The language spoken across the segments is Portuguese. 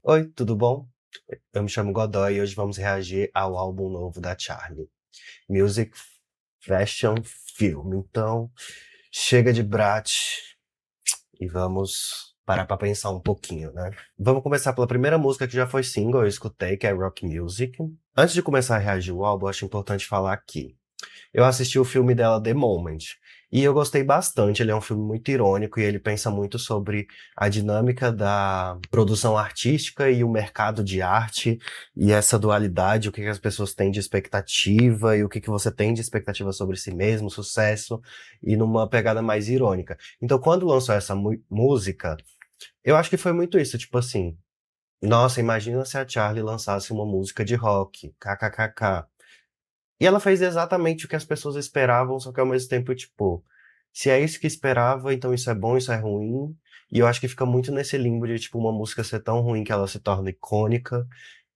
Oi, tudo bom? Eu me chamo Godoy e hoje vamos reagir ao álbum novo da Charli, Music Fashion Film. Então, chega de brat e vamos parar pra pensar um pouquinho, né? Vamos começar pela primeira música que já foi single, eu escutei, que é Rock Music. Antes de começar a reagir ao álbum, eu acho importante falar aqui. Eu assisti o filme dela, The Moment, e eu gostei bastante. Ele é um filme muito irônico e ele pensa muito sobre a dinâmica da produção artística e o mercado de arte, e essa dualidade, o que as pessoas têm de expectativa e o que você tem de expectativa sobre si mesmo, sucesso, e numa pegada mais irônica. Então, quando lançou essa música, eu acho que foi muito isso, tipo assim, nossa, imagina se a Charli lançasse uma música de rock, kkkk. E ela fez exatamente o que as pessoas esperavam, só que ao mesmo tempo, tipo, se é isso que esperava, então isso é bom, isso é ruim. E eu acho que fica muito nesse limbo de, tipo, uma música ser tão ruim que ela se torna icônica.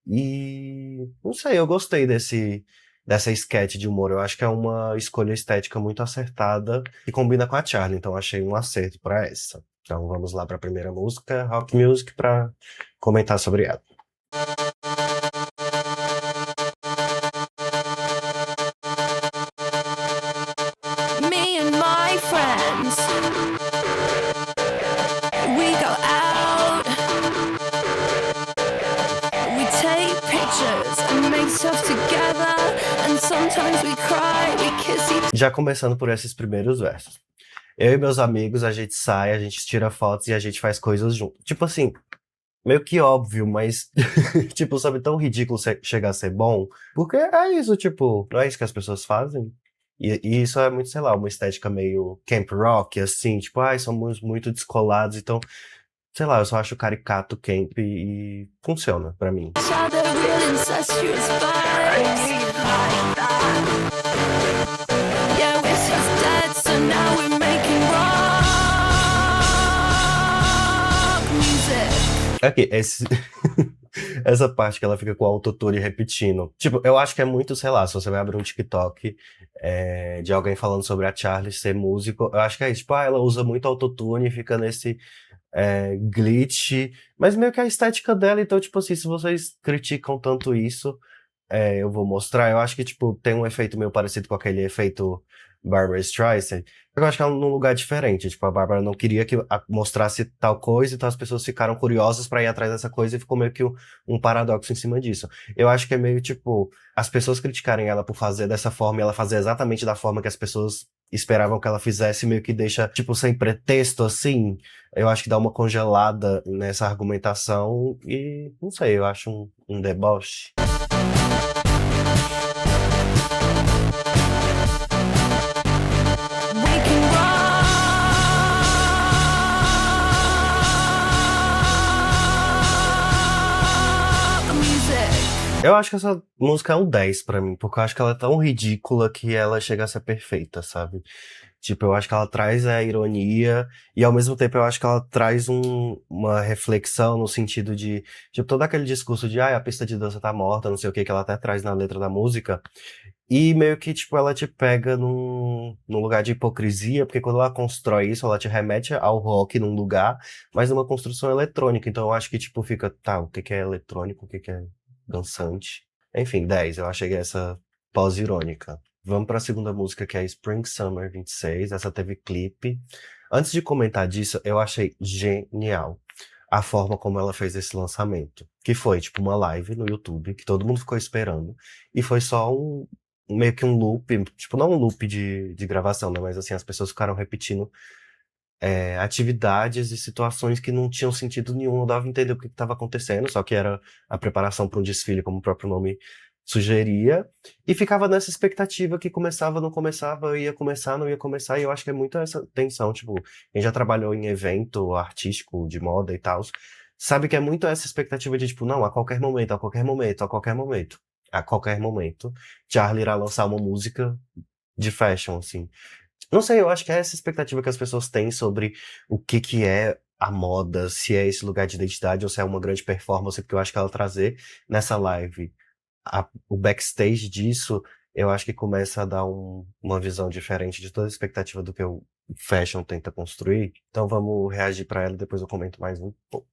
E não sei, eu gostei dessa sketch de humor. Eu acho que é uma escolha estética muito acertada e combina com a Charli, então achei um acerto pra essa. Então vamos lá pra primeira música, Rock Music, pra comentar sobre ela. Me and my friends, we go out, we take pictures and make stuff together, and sometimes we cry, we kiss each. Já começando por esses primeiros versos. Eu e meus amigos, a gente sai, a gente tira fotos e a gente faz coisas junto. Tipo assim, meio que óbvio, mas, tipo, sabe, tão ridículo chegar a ser bom, porque é isso, tipo, não é isso que as pessoas fazem? E isso é muito, sei lá, uma estética meio camp rock, assim, tipo, ai, somos muito descolados, então, sei lá, eu só acho caricato camp e funciona pra mim. Other real incestuous vibes. Yeah, whiskey's dead, so now we're making rock music. Aqui, essa parte que ela fica com o autotune repetindo. Tipo, eu acho que é muito, sei lá, se você vai abrir um TikTok de alguém falando sobre a Charli ser músico, eu acho que é isso. Tipo, ela usa muito autotune e fica nesse glitch, mas meio que a estética dela, então, tipo assim, se vocês criticam tanto isso, eu vou mostrar. Eu acho que, tipo, tem um efeito meio parecido com aquele efeito Barbra Streisand. Eu acho que ela num lugar diferente. Tipo, a Bárbara não queria que mostrasse tal coisa, então as pessoas ficaram curiosas pra ir atrás dessa coisa e ficou meio que um paradoxo em cima disso. Eu acho que é meio, tipo, as pessoas criticarem ela por fazer dessa forma e ela fazer exatamente da forma que as pessoas esperavam que ela fizesse, meio que deixa, tipo, sem pretexto, assim. Eu acho que dá uma congelada nessa argumentação e, não sei, eu acho um deboche. We can rock music. Eu acho que essa música é um 10 pra mim, porque eu acho que ela é tão ridícula que ela chega a ser perfeita, sabe? Tipo, eu acho que ela traz a ironia e ao mesmo tempo eu acho que ela traz uma reflexão no sentido de, tipo, todo aquele discurso de, a pista de dança tá morta, não sei o que ela até traz na letra da música. E meio que, tipo, ela te pega num lugar de hipocrisia, porque quando ela constrói isso, ela te remete ao rock num lugar, mas numa construção eletrônica. Então eu acho que, tipo, fica, tá, o que que é eletrônico, o que que é dançante? Enfim, 10, eu achei essa pós-irônica. Vamos pra segunda música, que é Spring Summer 26, essa teve clipe. Antes de comentar disso, eu achei genial a forma como ela fez esse lançamento. Que foi, tipo, uma live no YouTube, que todo mundo ficou esperando, e foi só meio que um loop, tipo, não um loop de gravação, né? Mas assim, as pessoas ficaram repetindo atividades e situações que não tinham sentido nenhum, não dava a entender o que estava acontecendo, só que era a preparação para um desfile, como o próprio nome sugeria, e ficava nessa expectativa que começava, não começava, ia começar, não ia começar, e eu acho que é muito essa tensão, tipo, quem já trabalhou em evento artístico, de moda e tal, sabe que é muito essa expectativa de, tipo, não, a qualquer momento, a qualquer momento, a qualquer momento, a qualquer momento, Charlie irá lançar uma música de fashion, assim. Não sei, eu acho que é essa expectativa que as pessoas têm sobre o que é a moda, se é esse lugar de identidade ou se é uma grande performance, porque eu acho que ela trazer nessa live o backstage disso, eu acho que começa a dar uma visão diferente de toda a expectativa do que o fashion tenta construir. Então vamos reagir pra ela e depois eu comento mais um pouco.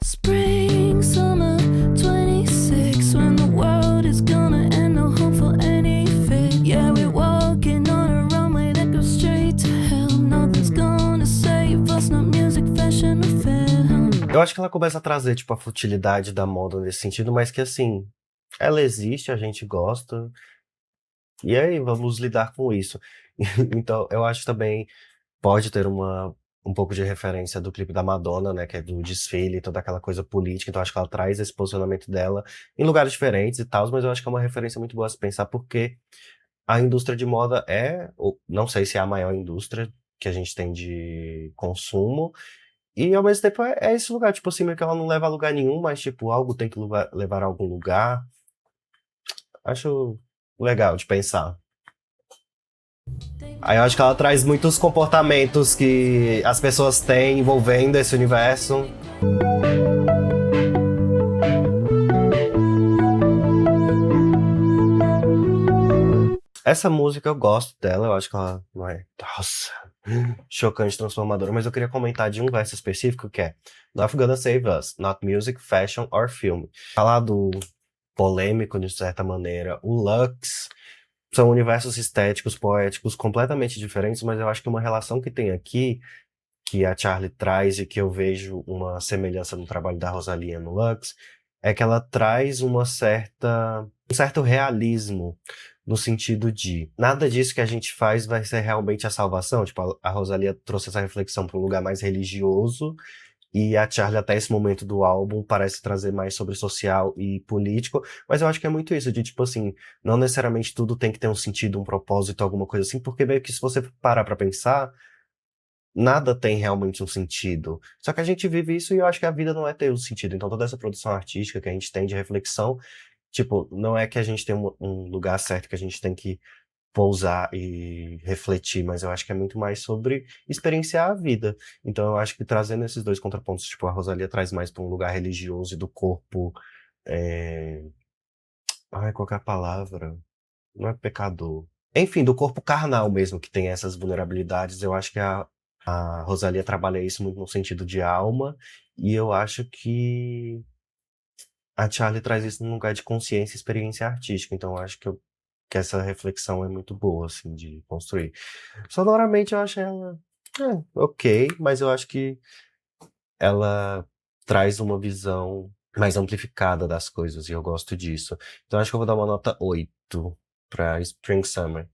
Spring, summer, 26, when the world is gonna end, no hope for any fit. Yeah, we're walking on a runway that goes straight to hell. Nothing's gonna save us, not music, fashion or film. Eu acho que ela começa a trazer, tipo, a futilidade da moda nesse sentido, mas que, assim, ela existe, a gente gosta, e aí vamos lidar com isso. Então, eu acho que também pode ter um pouco de referência do clipe da Madonna, né, que é do desfile, toda aquela coisa política, então acho que ela traz esse posicionamento dela em lugares diferentes e tal, mas eu acho que é uma referência muito boa a se pensar, porque a indústria de moda ou não sei se é a maior indústria que a gente tem de consumo, e ao mesmo tempo é esse lugar, tipo assim, meio que ela não leva a lugar nenhum, mas tipo, algo tem que levar a algum lugar. Acho legal de pensar. Aí eu acho que ela traz muitos comportamentos que as pessoas têm envolvendo esse universo. Essa música eu gosto dela, eu acho que ela não é, nossa, chocante, transformadora, mas eu queria comentar de um verso específico que é Not gonna save us, not music, fashion or film. Falar do polêmico, de certa maneira, o Lux, são universos estéticos, poéticos completamente diferentes, mas eu acho que uma relação que tem aqui, que a Charli traz e que eu vejo uma semelhança no trabalho da Rosalía no Lux, é que ela traz um certo realismo, no sentido de nada disso que a gente faz vai ser realmente a salvação. Tipo, a Rosalía trouxe essa reflexão para um lugar mais religioso, e a Charli, até esse momento do álbum, parece trazer mais sobre social e político, mas eu acho que é muito isso, de tipo assim, não necessariamente tudo tem que ter um sentido, um propósito, alguma coisa assim, porque meio que se você parar pra pensar, nada tem realmente um sentido. Só que a gente vive isso e eu acho que a vida não é ter um sentido. Então toda essa produção artística que a gente tem de reflexão, tipo, não é que a gente tem um lugar certo que a gente tem que pousar e refletir, mas eu acho que é muito mais sobre experienciar a vida. Então eu acho que trazendo esses dois contrapontos, tipo, a Rosalía traz mais para um lugar religioso e do corpo. É... Ai, qual que é a palavra? Não é pecador. Enfim, do corpo carnal mesmo, que tem essas vulnerabilidades. Eu acho que a Rosalía trabalha isso muito no sentido de alma, e eu acho que a Charli traz isso num lugar de consciência e experiência artística. Então eu acho que essa reflexão é muito boa, assim, de construir. Sonoramente eu acho ela ok, mas eu acho que ela traz uma visão mais amplificada das coisas, e eu gosto disso. Então acho que eu vou dar uma nota 8 pra Spring Summer.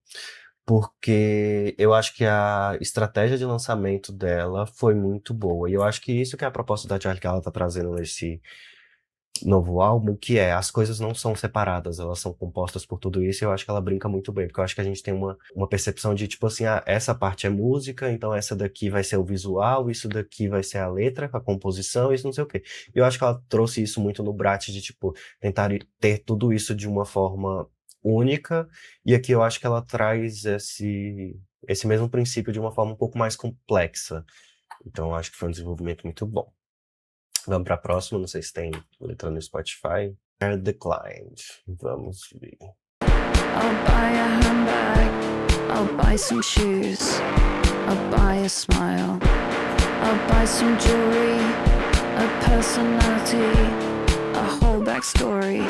Porque eu acho que a estratégia de lançamento dela foi muito boa. E eu acho que isso que é a proposta da Charli que ela tá trazendo nesse novo álbum, que é, as coisas não são separadas, elas são compostas por tudo isso, e eu acho que ela brinca muito bem, porque eu acho que a gente tem uma percepção de, tipo assim, essa parte é música, então essa daqui vai ser o visual, isso daqui vai ser a letra, a composição, isso não sei o quê. E eu acho que ela trouxe isso muito no Brat, de, tipo, tentar ter tudo isso de uma forma única, e aqui eu acho que ela traz esse mesmo princípio de uma forma um pouco mais complexa. Então eu acho que foi um desenvolvimento muito bom. Vamos pra próxima, não sei se tem letra no Spotify. Declined. Vamos ver. I'll buy a handbag, I'll buy some shoes, I'll buy a smile, I'll buy some jewelry, a personality, a whole backstory.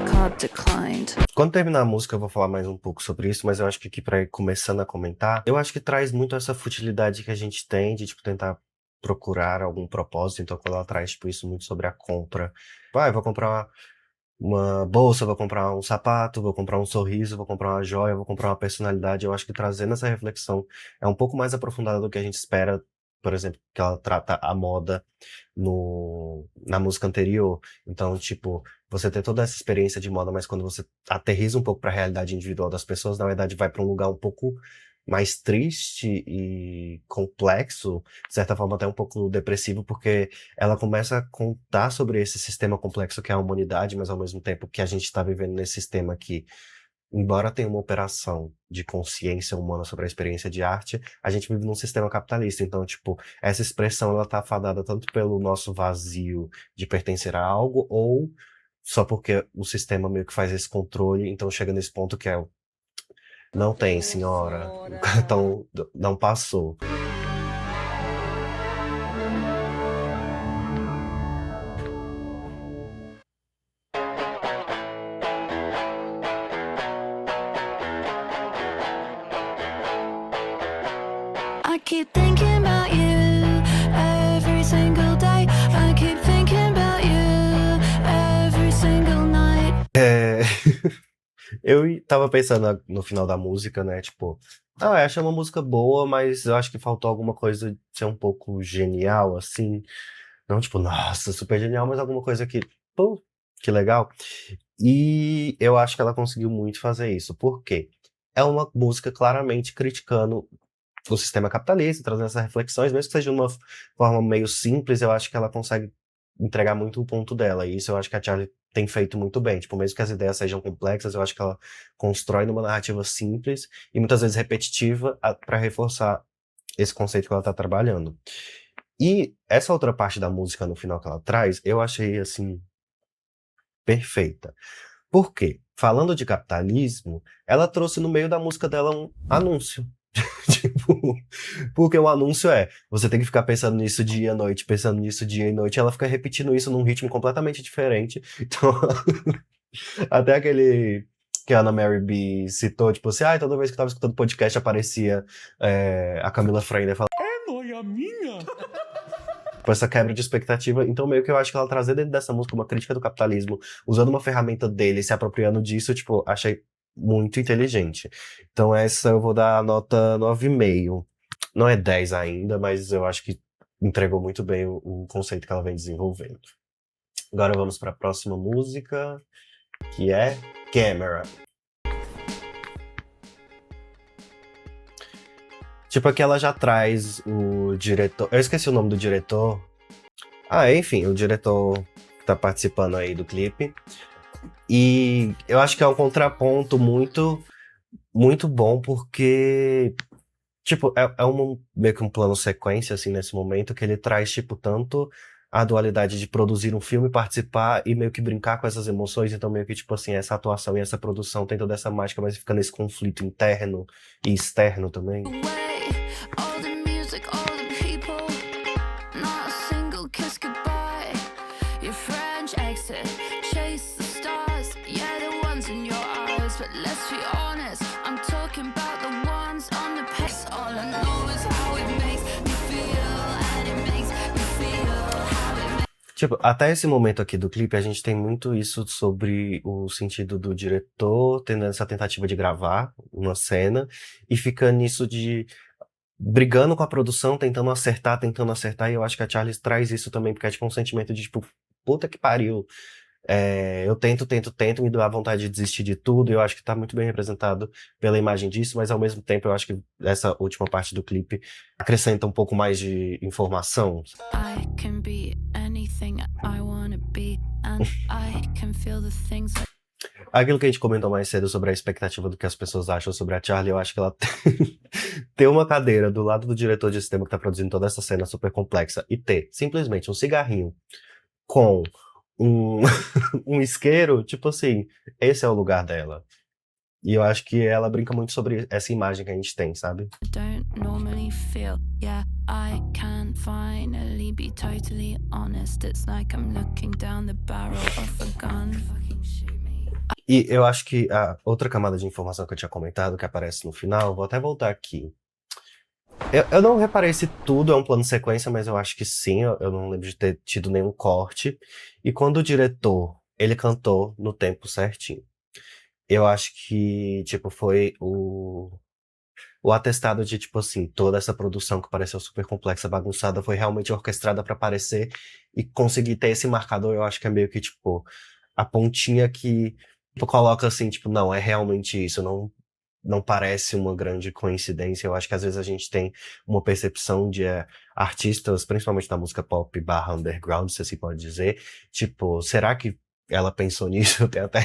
Card declined. Quando terminar a música eu vou falar mais um pouco sobre isso, mas eu acho que aqui pra ir começando a comentar, eu acho que traz muito essa futilidade que a gente tem de, tipo, tentar procurar algum propósito. Então quando ela traz, tipo, isso muito sobre a compra. Eu vou comprar uma bolsa, vou comprar um sapato, vou comprar um sorriso, vou comprar uma joia, vou comprar uma personalidade. Eu acho que trazendo essa reflexão é um pouco mais aprofundada do que a gente espera, por exemplo, que ela trata a moda na música anterior. Então, tipo, você tem toda essa experiência de moda, mas quando você aterriza um pouco para a realidade individual das pessoas, na verdade vai para um lugar um pouco mais triste e complexo, de certa forma até um pouco depressivo, porque ela começa a contar sobre esse sistema complexo que é a humanidade, mas ao mesmo tempo que a gente está vivendo nesse sistema que embora tenha uma operação de consciência humana sobre a experiência de arte, a gente vive num sistema capitalista. Então, tipo, essa expressão ela tá afadada tanto pelo nosso vazio de pertencer a algo, ou só porque o sistema meio que faz esse controle, então chega nesse ponto que é não tem, senhora, o cartão não passou. I keep thinking about you every single day. I keep thinking about you every single night. Eu tava pensando no final da música, né? Tipo, eu achei uma música boa, mas eu acho que faltou alguma coisa de ser um pouco genial, assim. Não, tipo, nossa, super genial, mas alguma coisa que, pô, que legal. E eu acho que ela conseguiu muito fazer isso. Por quê? É uma música claramente criticando o sistema capitalista, trazendo essas reflexões, mesmo que seja de uma forma meio simples, eu acho que ela consegue entregar muito o ponto dela. E isso eu acho que a Charlie tem feito muito bem. Tipo, mesmo que as ideias sejam complexas, eu acho que ela constrói numa narrativa simples e muitas vezes repetitiva para reforçar esse conceito que ela tá trabalhando. E essa outra parte da música no final que ela traz, eu achei, assim, perfeita. Por quê? Falando de capitalismo, ela trouxe no meio da música dela um anúncio. Tipo, porque o anúncio é, você tem que ficar pensando nisso dia e noite, pensando nisso dia e noite, ela fica repetindo isso num ritmo completamente diferente. Então, até aquele que a Ana Mary B citou, tipo assim, toda vez que eu tava escutando podcast aparecia a Camila Frender falando, É noia minha? tipo, essa quebra de expectativa. Então, meio que eu acho que ela trazer dentro dessa música uma crítica do capitalismo, usando uma ferramenta dele, se apropriando disso, tipo, achei muito inteligente. Então, essa eu vou dar a nota 9,5. Não é 10 ainda, mas eu acho que entregou muito bem o conceito que ela vem desenvolvendo. Agora vamos para a próxima música, que é Camera. Tipo, aqui ela já traz o diretor. Eu esqueci o nome do diretor. Enfim, o diretor tá participando aí do clipe. E eu acho que é um contraponto muito, muito bom, porque, tipo, meio que um plano sequência, assim, nesse momento, que ele traz, tipo, tanto a dualidade de produzir um filme, participar e meio que brincar com essas emoções. Então, meio que, tipo assim, essa atuação e essa produção tem toda essa mágica, mas fica nesse conflito interno e externo também. All the music, all the people, not a single kiss goodbye. Your French exit, chase the stars, yeah, the ones in your eyes. But let's be honest, I'm talking about the ones on the pace. All I know is how it makes me feel, and it makes me feel how it makes. Tipo, até esse momento aqui do clipe, a gente tem muito isso sobre o sentido do diretor tendo essa tentativa de gravar uma cena e fica nisso de brigando com a produção, tentando acertar, e eu acho que a Charles traz isso também, porque é tipo um sentimento de tipo, puta que pariu, eu tento, me dá vontade de desistir de tudo, e eu acho que tá muito bem representado pela imagem disso, mas ao mesmo tempo eu acho que essa última parte do clipe acrescenta um pouco mais de informação. I can be anything I wanna be, and I can feel the things I Aquilo que a gente comentou mais cedo sobre a expectativa do que as pessoas acham sobre a Charlie, eu acho que ela ter uma cadeira do lado do diretor de cinema que tá produzindo toda essa cena super complexa e ter simplesmente um cigarrinho com um, um isqueiro, tipo assim, esse é o lugar dela. E eu acho que ela brinca muito sobre essa imagem que a gente tem, sabe? don't normally feel. Yeah, I can finally be totally honest. It's like I'm looking down the barrel of a gun. Fucking shoot me. E eu acho que a outra camada de informação que eu tinha comentado, que aparece no final, vou até voltar aqui. Eu não reparei se tudo é um plano sequência, mas eu acho que sim, eu não lembro de ter tido nenhum corte. E quando o diretor, ele cantou no tempo certinho. Eu acho que, tipo, foi o atestado de, tipo assim, toda essa produção que pareceu super complexa, bagunçada, foi realmente orquestrada pra aparecer e conseguir ter esse marcador, eu acho que é meio que, tipo, a pontinha que tipo, coloca assim, tipo, não, é realmente isso, não parece uma grande coincidência. Eu acho que às vezes a gente tem uma percepção de artistas, principalmente na música pop / underground, se assim pode dizer, tipo, será que ela pensou nisso. Tem até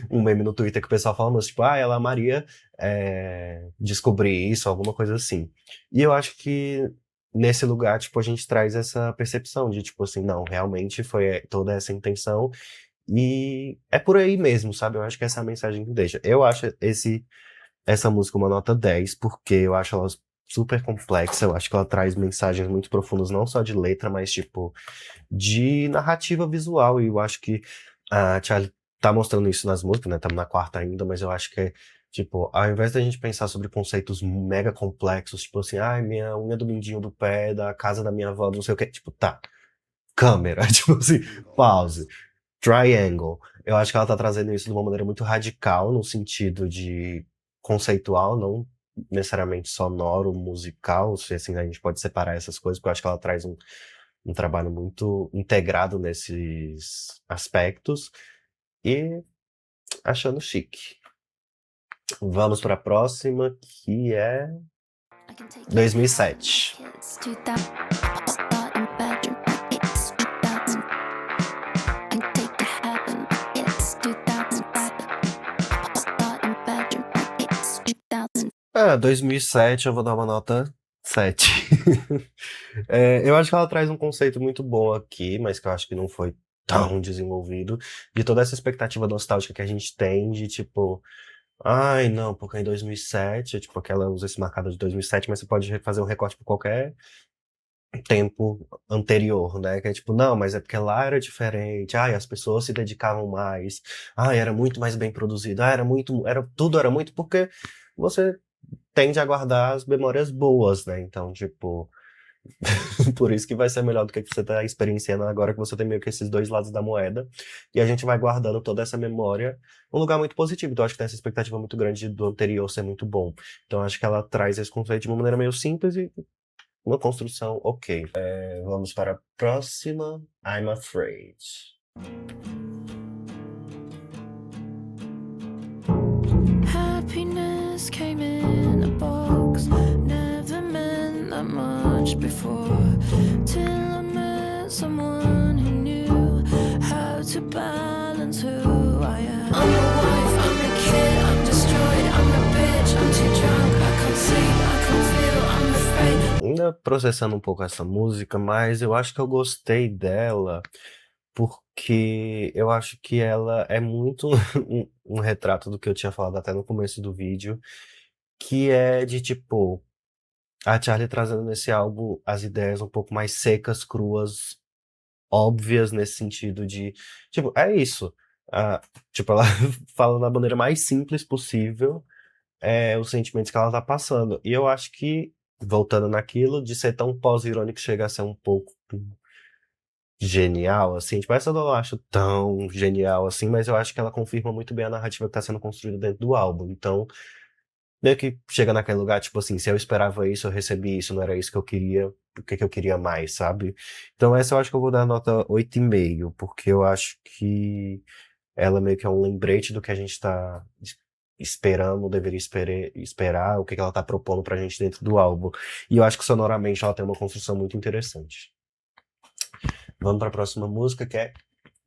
um meme no Twitter que o pessoal fala, mas tipo, ela amaria descobrir isso, alguma coisa assim. E eu acho que nesse lugar, tipo, a gente traz essa percepção de, tipo assim, não, realmente foi toda essa intenção e é por aí mesmo, sabe? Eu acho que essa é a mensagem que deixa. Eu acho essa música uma nota 10 porque eu acho ela super complexa, eu acho que ela traz mensagens muito profundas, não só de letra, mas, tipo, de narrativa visual, e eu acho que a Charlie tá mostrando isso nas músicas, né? Estamos na quarta ainda, mas eu acho que é, tipo, ao invés da gente pensar sobre conceitos mega complexos, tipo assim, ai, minha unha do mindinho do pé, da casa da minha avó, não sei o que, tipo, tá, câmera, tipo assim, pause, triangle. Eu acho que ela tá trazendo isso de uma maneira muito radical, no sentido de conceitual, não necessariamente sonoro, musical, se assim a gente pode separar essas coisas, porque eu acho que ela traz um trabalho muito integrado nesses aspectos e achando chique. Vamos para a próxima, que é 2007. Ah, 2007 eu vou dar uma nota 7. Eu acho que ela traz um conceito muito bom aqui, mas que eu acho que não foi tão desenvolvido, de toda essa expectativa nostálgica que a gente tem de, tipo, ai, não, porque em 2007, tipo, aquela usa esse marcador de 2007, mas você pode fazer um recorte por qualquer tempo anterior, né? Que é tipo, não, mas é porque lá era diferente, ai, as pessoas se dedicavam mais, ai, era muito mais bem produzido, tudo era muito, porque você tende a guardar as memórias boas, né? Então, tipo, por isso que vai ser melhor do que você tá experienciando agora, que você tem meio que esses dois lados da moeda, e a gente vai guardando toda essa memória num lugar muito positivo. Então, acho que tem essa expectativa muito grande do anterior ser muito bom. Então, acho que ela traz esse conceito de uma maneira meio simples e uma construção ok. Vamos para a próxima. I'm Afraid. Happiness came in a box, never meant that much before, till I met someone who knew how to balance who I am. I'm a wife, I'm a kid, I'm destroyed, I'm a bitch, I'm too drunk, I can't sleep, I can't feel, I'm afraid. Ainda processando um pouco essa música, mas eu acho que eu gostei dela porque eu acho que ela é muito um retrato do que eu tinha falado até no começo do vídeo, que é de tipo a Charlie trazendo nesse álbum as ideias um pouco mais secas, cruas, óbvias nesse sentido de, tipo, é isso. Ah, tipo, ela fala da maneira mais simples possível os sentimentos que ela tá passando. E eu acho que, voltando naquilo, de ser tão pós-irônico chega a ser um pouco genial, assim. Tipo, essa eu não acho tão genial assim, mas eu acho que ela confirma muito bem a narrativa que tá sendo construída dentro do álbum. Então, meio que chega naquele lugar, tipo assim, se eu esperava isso, eu recebi isso, não era isso que eu queria, o que que eu queria mais, sabe? Então essa eu acho que eu vou dar nota 8,5, porque eu acho que ela meio que é um lembrete do que a gente tá esperando, deveria esperar, o que que ela tá propondo pra gente dentro do álbum. E eu acho que sonoramente ela tem uma construção muito interessante. Vamos pra próxima música, que é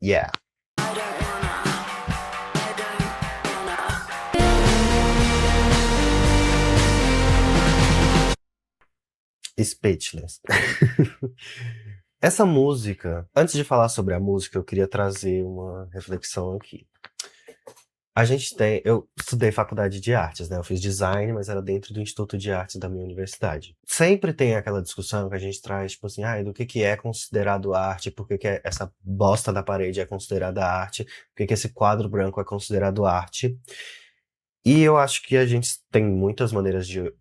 Yeah. Speechless. Essa música, antes de falar sobre a música, eu queria trazer uma reflexão aqui. Eu estudei faculdade de artes, né? Eu fiz design, mas era dentro do Instituto de Artes da minha universidade. Sempre tem aquela discussão que a gente traz, tipo assim, do que é considerado arte, por que que essa bosta da parede é considerada arte, por que que esse quadro branco é considerado arte. E eu acho que a gente tem muitas maneiras de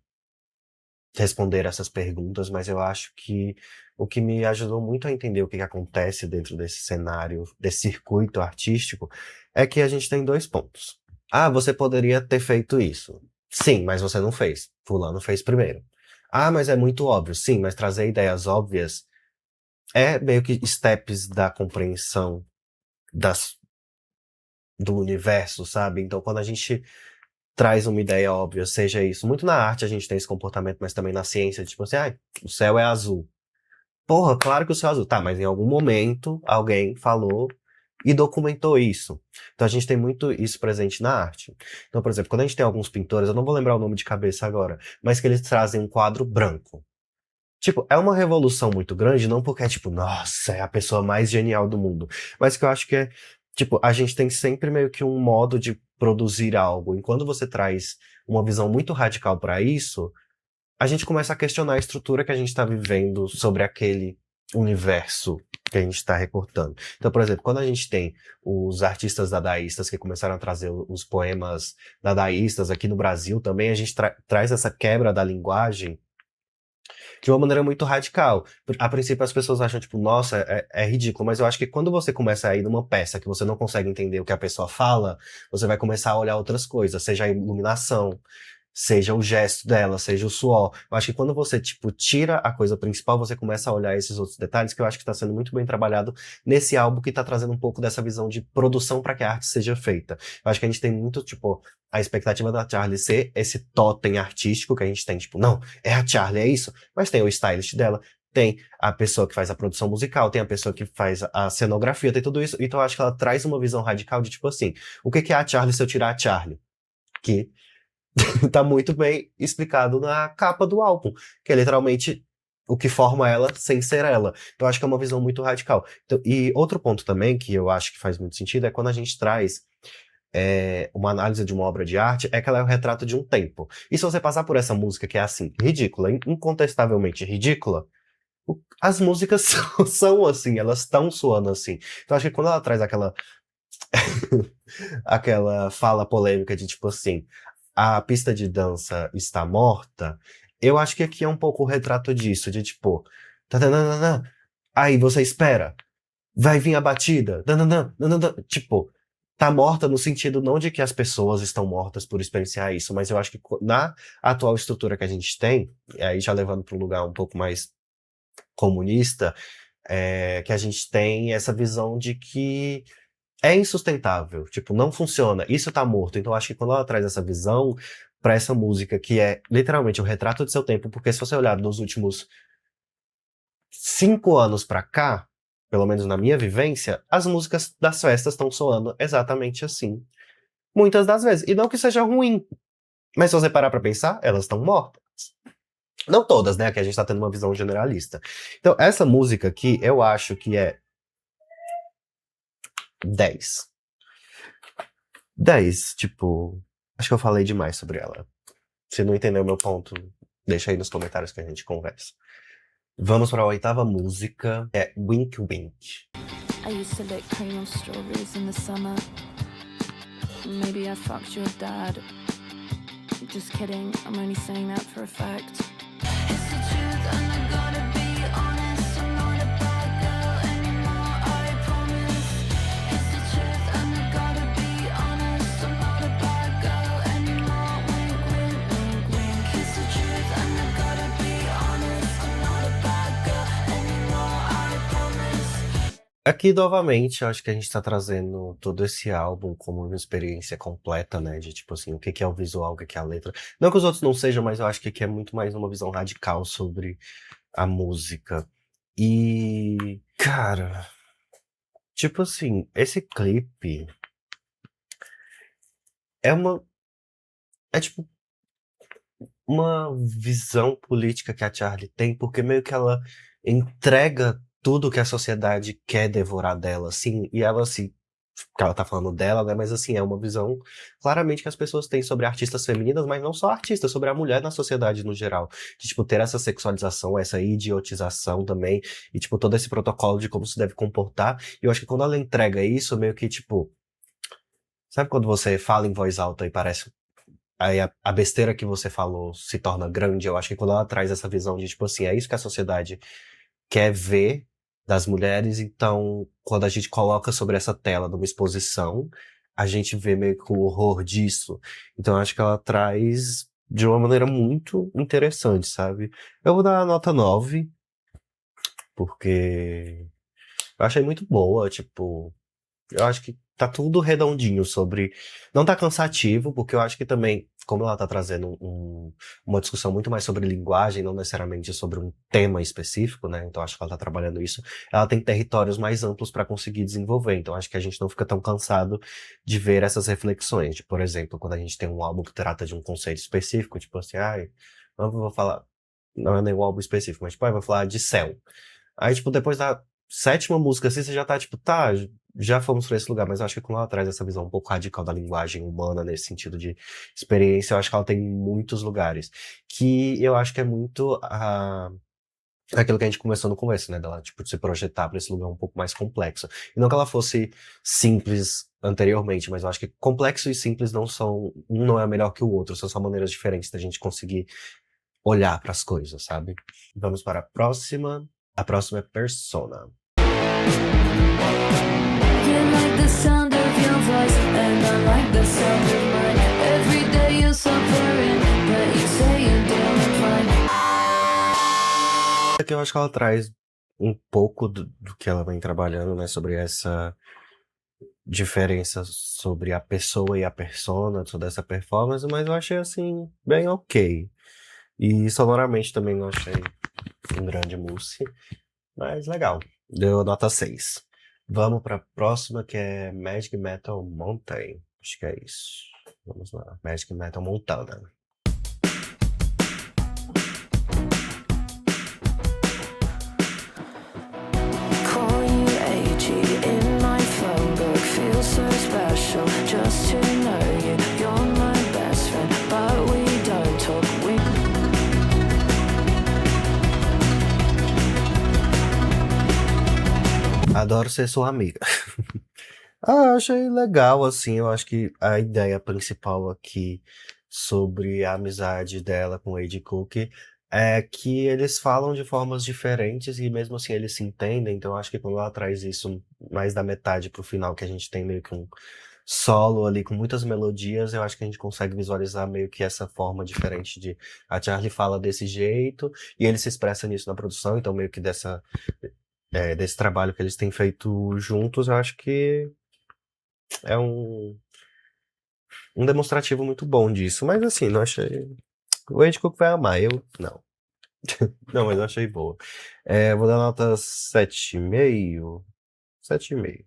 responder essas perguntas, mas eu acho que o que me ajudou muito a entender o que que acontece dentro desse cenário, desse circuito artístico, é que a gente tem dois pontos. Ah, você poderia ter feito isso. Sim, mas você não fez. Fulano fez primeiro. Ah, mas é muito óbvio. Sim, mas trazer ideias óbvias é meio que steps da compreensão das, do universo, sabe? Então, quando a gente traz uma ideia óbvia, seja isso. Muito na arte a gente tem esse comportamento, mas também na ciência, tipo assim, o céu é azul. Porra, claro que o céu é azul. Tá, mas em algum momento alguém falou e documentou isso. Então a gente tem muito isso presente na arte. Então, por exemplo, quando a gente tem alguns pintores, eu não vou lembrar o nome de cabeça agora, mas que eles trazem um quadro branco. Tipo, é uma revolução muito grande, não porque é tipo, nossa, é a pessoa mais genial do mundo, mas que eu acho que é, tipo, a gente tem sempre meio que um modo de produzir algo. E quando você traz uma visão muito radical para isso, a gente começa a questionar a estrutura que a gente está vivendo sobre aquele universo que a gente está recortando. Então, por exemplo, quando a gente tem os artistas dadaístas que começaram a trazer os poemas dadaístas aqui no Brasil também, a gente traz essa quebra da linguagem de uma maneira muito radical. A princípio as pessoas acham, tipo, nossa, é ridículo, mas eu acho que quando você começa a ir numa peça que você não consegue entender o que a pessoa fala, você vai começar a olhar outras coisas, seja a iluminação, seja o gesto dela, seja o suor. Eu acho que quando você, tipo, tira a coisa principal, você começa a olhar esses outros detalhes, que eu acho que está sendo muito bem trabalhado nesse álbum que está trazendo um pouco dessa visão de produção para que a arte seja feita. Eu acho que a gente tem muito, tipo, a expectativa da Charlie ser esse totem artístico que a gente tem, tipo, não, é a Charlie, é isso, mas tem o stylist dela, tem a pessoa que faz a produção musical, tem a pessoa que faz a cenografia, tem tudo isso, então eu acho que ela traz uma visão radical de, tipo assim, o que é a Charlie se eu tirar a Charlie? Que tá muito bem explicado na capa do álbum, que é literalmente o que forma ela sem ser ela. Então, eu acho que é uma visão muito radical. Então, e outro ponto também, que eu acho que faz muito sentido, é quando a gente traz uma análise de uma obra de arte, é que ela é o retrato de um tempo. E se você passar por essa música que é assim, ridícula, incontestavelmente ridícula, as músicas são assim, elas estão soando assim. Então, acho que quando ela traz aquela fala polêmica de tipo assim, a pista de dança está morta, eu acho que aqui é um pouco o retrato disso, de tipo, tadanana, aí você espera, vai vir a batida, dananã, dananã, tipo, tá morta no sentido não de que as pessoas estão mortas por experienciar isso, mas eu acho que na atual estrutura que a gente tem, e aí já levando para um lugar um pouco mais comunista, que a gente tem essa visão de que é insustentável, tipo, não funciona, isso tá morto. Então, eu acho que quando ela traz essa visão pra essa música, que é literalmente o retrato de seu tempo, porque se você olhar nos últimos 5 anos pra cá, pelo menos na minha vivência, as músicas das festas estão soando exatamente assim. Muitas das vezes. E não que seja ruim, mas se você parar pra pensar, elas estão mortas. Não todas, né? Aqui a gente tá tendo uma visão generalista. Então, essa música aqui, eu acho que é 10. 10, tipo, acho que eu falei demais sobre ela. Se não entendeu meu ponto, deixa aí nos comentários que a gente conversa. Vamos para a oitava música, é Wink Wink. I used to lick cream on strawberries in the summer. Maybe I fucked your dad. Just kidding, I'm only saying that for a fact. It's the truth and I gotta be honest. I'm not a bad girl anymore, I promise. It's the truth and I gotta be honest. I'm not a bad girl anymore. Wink, wink, wink, wink. It's the truth and I gotta be honest. I'm not a bad girl anymore, I promise. Aqui, novamente, eu acho que a gente tá trazendo todo esse álbum como uma experiência completa, né? De, tipo assim, o que é o visual, o que é a letra. Não que os outros não sejam, mas eu acho que aqui é muito mais uma visão radical sobre a música. E, cara, tipo assim, esse clipe é uma... É tipo uma visão política que a Charlie tem, porque meio que ela entrega tudo que a sociedade quer devorar dela, assim, e ela se... que ela tá falando dela, né, mas assim, é uma visão claramente que as pessoas têm sobre artistas femininas, mas não só artistas, sobre a mulher na sociedade no geral. De, tipo, ter essa sexualização, essa idiotização também, e, tipo, todo esse protocolo de como se deve comportar. E eu acho que quando ela entrega isso, meio que, tipo... Sabe quando você fala em voz alta e parece... Aí a besteira que você falou se torna grande? Eu acho que quando ela traz essa visão de, tipo assim, é isso que a sociedade quer ver das mulheres, então quando a gente coloca sobre essa tela numa exposição, a gente vê meio que o horror disso. Então eu acho que ela traz de uma maneira muito interessante, sabe? Eu vou dar a nota 9, porque eu achei muito boa, tipo, eu acho que tá tudo redondinho sobre... Não tá cansativo, porque eu acho que também, como ela tá trazendo uma discussão muito mais sobre linguagem, não necessariamente sobre um tema específico, né? Então acho que ela tá trabalhando isso. Ela tem territórios mais amplos para conseguir desenvolver. Então acho que a gente não fica tão cansado de ver essas reflexões. De, por exemplo, quando a gente tem um álbum que trata de um conceito específico, tipo assim, não vou falar, não é nenhum álbum específico, mas tipo, vou falar de céu. Aí, tipo, depois da sétima música, assim, você já tá, tipo, tá, já fomos pra esse lugar, mas eu acho que quando ela traz essa visão um pouco radical da linguagem humana, nesse sentido de experiência, eu acho que ela tem muitos lugares. Que eu acho que é muito aquilo que a gente começou no começo, né, dela, tipo, de se projetar pra esse lugar um pouco mais complexo. E não que ela fosse simples anteriormente, mas eu acho que complexo e simples não são, um não é melhor que o outro, são só maneiras diferentes da gente conseguir olhar pras coisas, sabe? Vamos para a próxima. A próxima é Persona. You like the sound of your voice, and I like the sound of mine. Every day you're suffering, but you say you're doing fine. Aqui eu acho que ela traz um pouco do que ela vem trabalhando, né, sobre essa diferença sobre a pessoa e a persona, toda essa performance, mas eu achei, assim, bem ok. E sonoramente também não achei um grande mousse, mas legal. Deu nota 6. Vamos para a próxima, que é Magic Metal Mountain. Acho que é isso. Vamos lá. Magic Metal Montana. Call you AG in my phone book. Feels so special just to know you. You're my best friend, but we don't talk. Adoro ser sua amiga. Achei legal, assim, eu acho que a ideia principal aqui sobre a amizade dela com o Ed Cook é que eles falam de formas diferentes e mesmo assim eles se entendem, então eu acho que quando ela traz isso mais da metade pro final, que a gente tem meio que um solo ali com muitas melodias, eu acho que a gente consegue visualizar meio que essa forma diferente de a Charlie fala desse jeito e ele se expressa nisso na produção, então meio que desse trabalho que eles têm feito juntos, eu acho que é um demonstrativo muito bom disso. Mas assim, não achei. O Ed Cook vai amar, eu não. Não, mas eu achei boa. Vou dar nota 7,5. 7,5.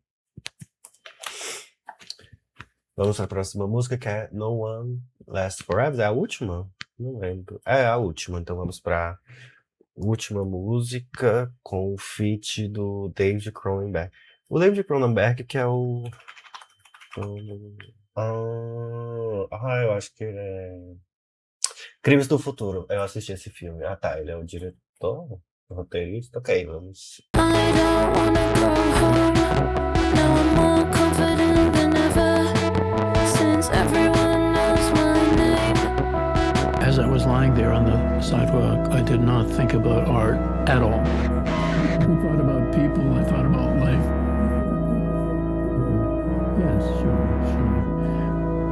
Vamos para a próxima música, que é No One Lasts Forever. É a última? Não lembro. É a última, então vamos para última música com o feat do David Cronenberg. O David Cronenberg, que é o. Eu acho que é. Crimes do Futuro. Eu assisti esse filme. Ah, tá. Ele é o diretor, o roteirista. Ok, vamos. I don't wanna go home. Now I'm more confident than ever. Since everyone knows my name. As I was lying there on the sidewalk, I did not think about art at all. I thought about people, I thought about life. Yes, sure.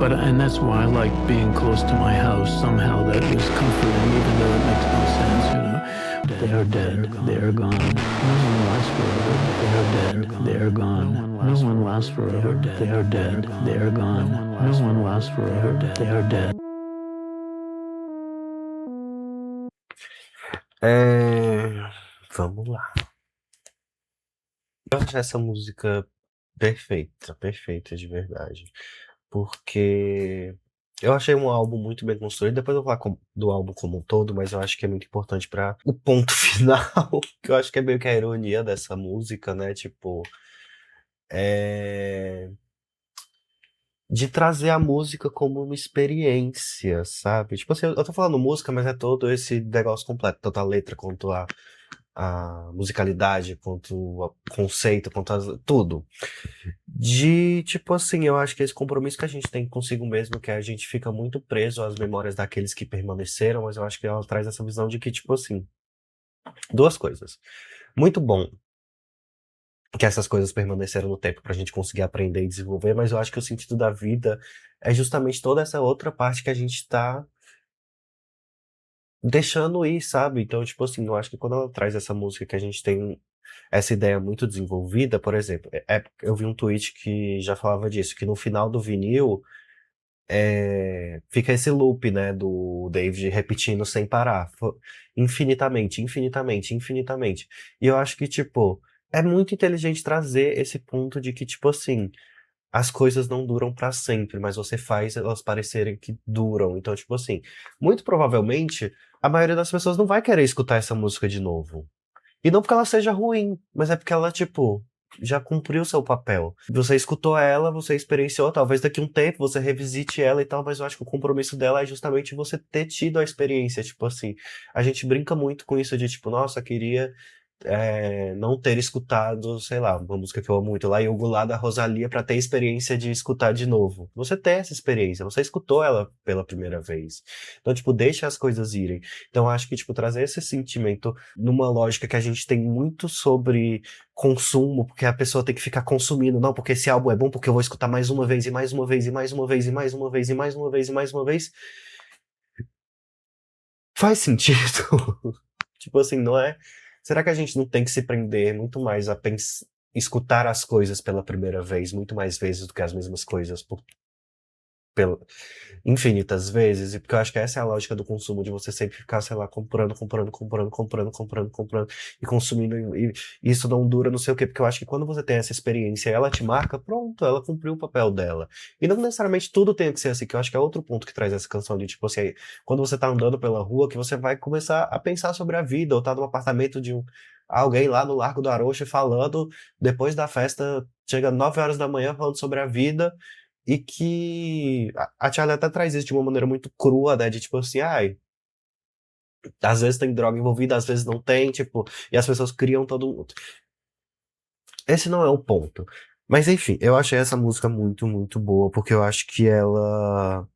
And that's why I like being close to my house. Somehow that was comforting, even though it makes no sense, you know. They are dead, they are gone. No one lasts forever. They are dead, they are gone. No one lasts forever. They are dead, they are gone. No one lasts forever. They are dead. Vamos lá. Eu acho essa música perfeita de verdade. Porque eu achei um álbum muito bem construído. Depois eu vou falar do álbum como um todo, mas eu acho que é muito importante para o ponto final. Que eu acho que é meio que a ironia dessa música, né? Tipo, de trazer a música como uma experiência, sabe? Tipo assim, eu tô falando música, mas é todo esse negócio completo, tanto a letra quanto a musicalidade, quanto o conceito, tudo. De, tipo assim, eu acho que esse compromisso que a gente tem consigo mesmo, que a gente fica muito preso às memórias daqueles que permaneceram, mas eu acho que ela traz essa visão de que, tipo assim, duas coisas. Muito bom que essas coisas permaneceram no tempo pra gente conseguir aprender e desenvolver, mas eu acho que o sentido da vida é justamente toda essa outra parte que a gente tá deixando ir, sabe? Então, tipo assim, eu acho que quando ela traz essa música que a gente tem essa ideia muito desenvolvida, por exemplo, eu vi um tweet que já falava disso, que no final do vinil, fica esse loop, né, do David repetindo sem parar, infinitamente, infinitamente, infinitamente. E eu acho que, tipo, é muito inteligente trazer esse ponto de que, tipo assim, as coisas não duram pra sempre, mas você faz elas parecerem que duram. Então, tipo assim, muito provavelmente, a maioria das pessoas não vai querer escutar essa música de novo. E não porque ela seja ruim, mas é porque ela, tipo, já cumpriu seu papel. Você escutou ela, você experienciou, talvez daqui a um tempo você revisite ela e tal, mas eu acho que o compromisso dela é justamente você ter tido a experiência. Tipo assim, a gente brinca muito com isso de, tipo, nossa, queria não ter escutado, sei lá, uma música que eu amo muito, lá Yogo lá da Rosalía, pra ter a experiência de escutar de novo. Você tem essa experiência, você escutou ela pela primeira vez. Então, tipo, deixa as coisas irem. Então, eu acho que, tipo, trazer esse sentimento numa lógica que a gente tem muito sobre consumo, porque a pessoa tem que ficar consumindo, não, porque esse álbum é bom, porque eu vou escutar mais uma vez, e mais uma vez, e mais uma vez, e mais uma vez, e mais uma vez, e mais uma vez. Faz sentido. Tipo assim, não é? Será que a gente não tem que se prender muito mais a escutar as coisas pela primeira vez, muito mais vezes do que as mesmas coisas pela, infinitas vezes? E porque eu acho que essa é a lógica do consumo, de você sempre ficar, sei lá, comprando, comprando, comprando, comprando, comprando, comprando e consumindo. E isso não dura, não sei o quê. Porque eu acho que quando você tem essa experiência e ela te marca, pronto, ela cumpriu o papel dela. E não necessariamente tudo tem que ser assim, que eu acho que é outro ponto que traz essa canção de, tipo assim, quando você tá andando pela rua, que você vai começar a pensar sobre a vida, ou tá num apartamento de alguém lá no Largo do Arouche falando, depois da festa, chega 9 horas da manhã falando sobre a vida, e que a Charlie até traz isso de uma maneira muito crua, né? De tipo assim, ai, às vezes tem droga envolvida, às vezes não tem, tipo, e as pessoas criam todo mundo. Esse não é o ponto. Mas enfim, eu achei essa música muito, muito boa, porque eu acho que ela.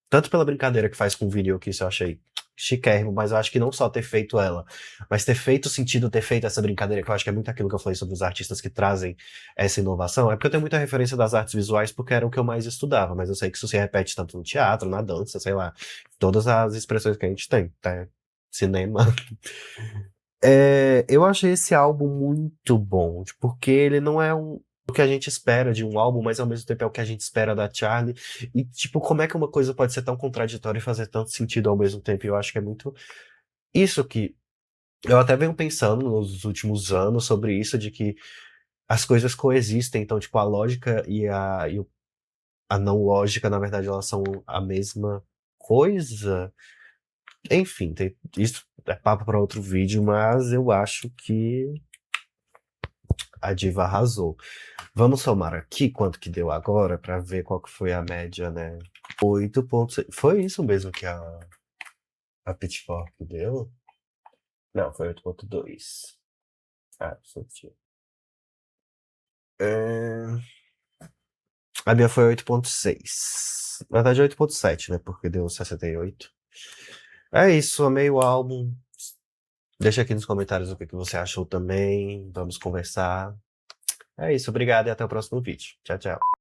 Tanto pela brincadeira que faz com o vídeo, que isso eu achei chiquérrimo, mas eu acho que não só ter feito ela, mas ter feito sentido ter feito essa brincadeira, que eu acho que é muito aquilo que eu falei sobre os artistas que trazem essa inovação. É porque eu tenho muita referência das artes visuais, porque era o que eu mais estudava, mas eu sei que isso se repete tanto no teatro, na dança, sei lá, todas as expressões que a gente tem, tá? Cinema. Eu achei esse álbum muito bom, porque ele não é o que a gente espera de um álbum, mas ao mesmo tempo é o que a gente espera da Charlie. E, tipo, como é que uma coisa pode ser tão contraditória e fazer tanto sentido ao mesmo tempo? E eu acho que é muito isso que eu até venho pensando nos últimos anos sobre isso, de que as coisas coexistem. Então, tipo, a lógica a não lógica, na verdade, elas são a mesma coisa. Enfim, isso é papo para outro vídeo, mas eu acho que a diva arrasou. Vamos somar aqui quanto que deu agora para ver qual que foi a média, né? 8,6. Foi isso mesmo que a Pitchfork deu? Não, foi 8,2. Ah, certinho. A minha foi 8,6. Na verdade, 8,7, né? Porque deu 68. É isso, amei o álbum. Deixa aqui nos comentários o que você achou também. Vamos conversar. É isso, obrigado e até o próximo vídeo. Tchau, tchau.